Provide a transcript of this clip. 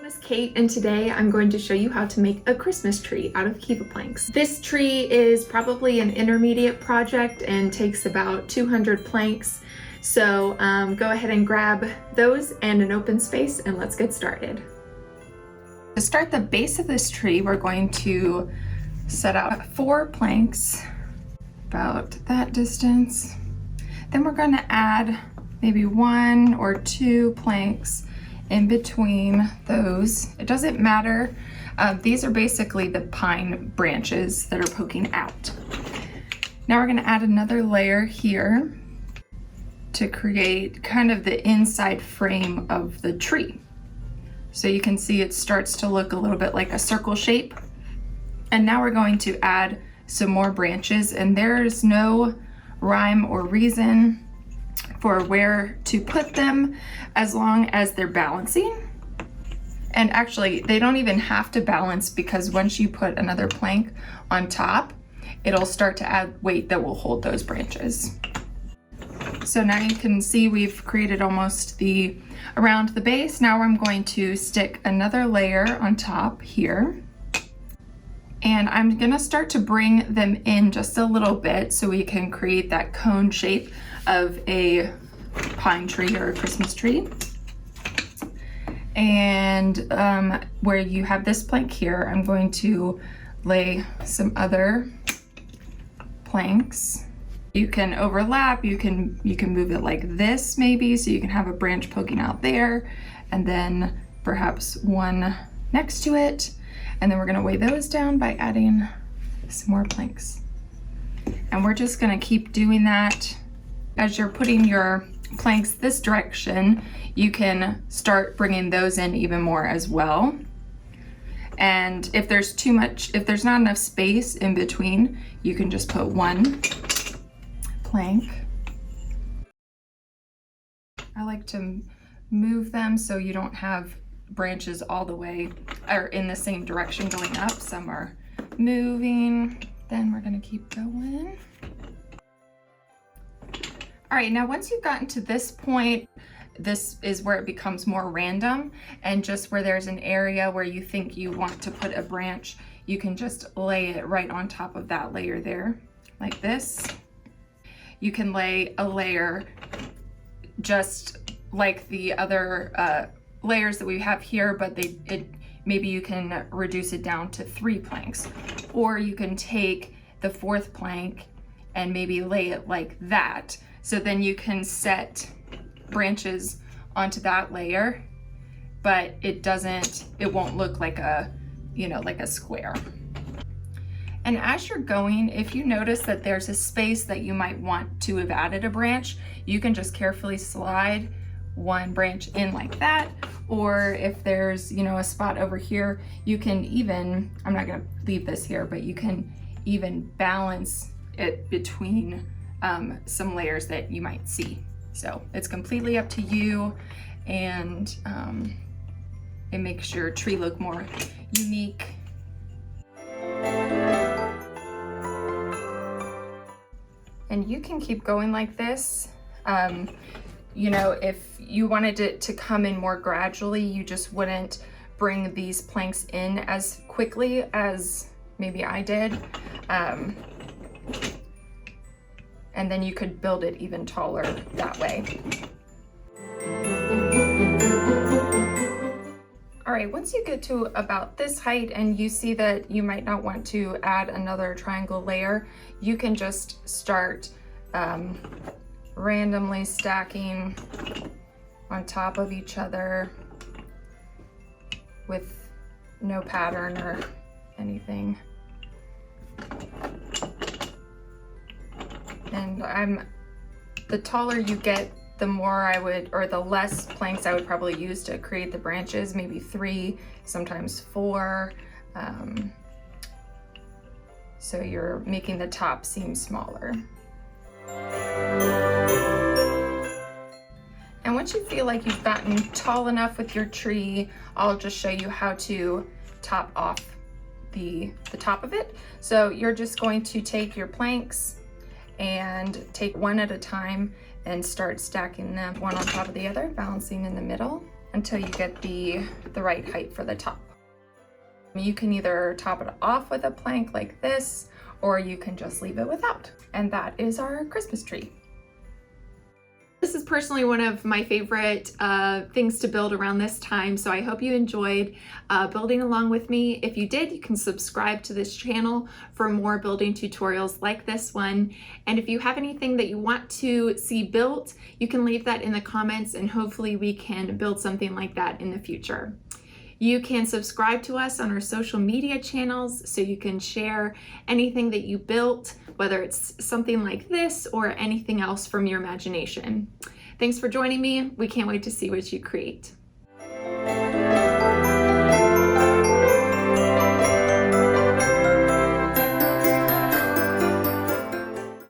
name is Kate, and today I'm going to show you how to make a Christmas tree out of KEVA planks. This tree is probably an intermediate project and takes about 200 planks. So go ahead and grab those and an open space and let's get started. To start the base of this tree, we're going to set out 4 planks, about that distance. Then we're going to add maybe 1 or 2 planks in between those. It doesn't matter. These are basically the pine branches that are poking out. Now we're going to add another layer here to create kind of the inside frame of the tree. So you can see it starts to look a little bit like a circle shape. And now we're going to add some more branches, and there's no rhyme or reason for where to put them as long as they're balancing. And actually, they don't even have to balance, because once you put another plank on top, it'll start to add weight that will hold those branches. So now you can see we've created almost around the base. Now I'm going to stick another layer on top here. And I'm gonna start to bring them in just a little bit so we can create that cone shape of a pine tree or a Christmas tree. And where you have this plank here, I'm going to lay some other planks. You can overlap, you can move it like this maybe, so you can have a branch poking out there, and then perhaps one next to it. And then we're gonna weigh those down by adding some more planks. And we're just gonna keep doing that. As you're putting your planks this direction, you can start bringing those in even more as well. And if there's not enough space in between, you can just put one plank. I like to move them so you don't have branches all the way or in the same direction going up. Some are moving. Then we're gonna keep going. All right, now once you've gotten to this point, this is where it becomes more random, and just where there's an area where you think you want to put a branch, you can just lay it right on top of that layer there, like this. You can lay a layer just like the other layers that we have here, but maybe you can reduce it down to 3 planks, or you can take the 4th plank and maybe lay it like that. So then you can set branches onto that layer, but it won't look like a, like a square. And as you're going, if you notice that there's a space that you might want to have added a branch, you can just carefully slide one branch in like that. Or if there's, a spot over here, you can even, I'm not gonna leave this here, but you can even balance it between some layers that you might see. So it's completely up to you, and it makes your tree look more unique. And you can keep going like this. If you wanted it to come in more gradually, you just wouldn't bring these planks in as quickly as maybe I did. And then you could build it even taller that way. All right, once you get to about this height and you see that you might not want to add another triangle layer, you can just start randomly stacking on top of each other with no pattern or anything. And the taller you get, the more the less planks I would probably use to create the branches, maybe 3, sometimes 4. So you're making the top seem smaller. And once you feel like you've gotten tall enough with your tree, I'll just show you how to top off the top of it. So you're just going to take your planks and take one at a time and start stacking them one on top of the other, balancing in the middle. until you get the right height for the top. You can either top it off with a plank like this, or you can just leave it without. And that is our Christmas tree. This is personally one of my favorite things to build around this time, so I hope you enjoyed building along with me. If you did, you can subscribe to this channel for more building tutorials like this one. And if you have anything that you want to see built, you can leave that in the comments, and hopefully we can build something like that in the future. You can subscribe to us on our social media channels so you can share anything that you built, whether it's something like this or anything else from your imagination. Thanks for joining me. We can't wait to see what you create.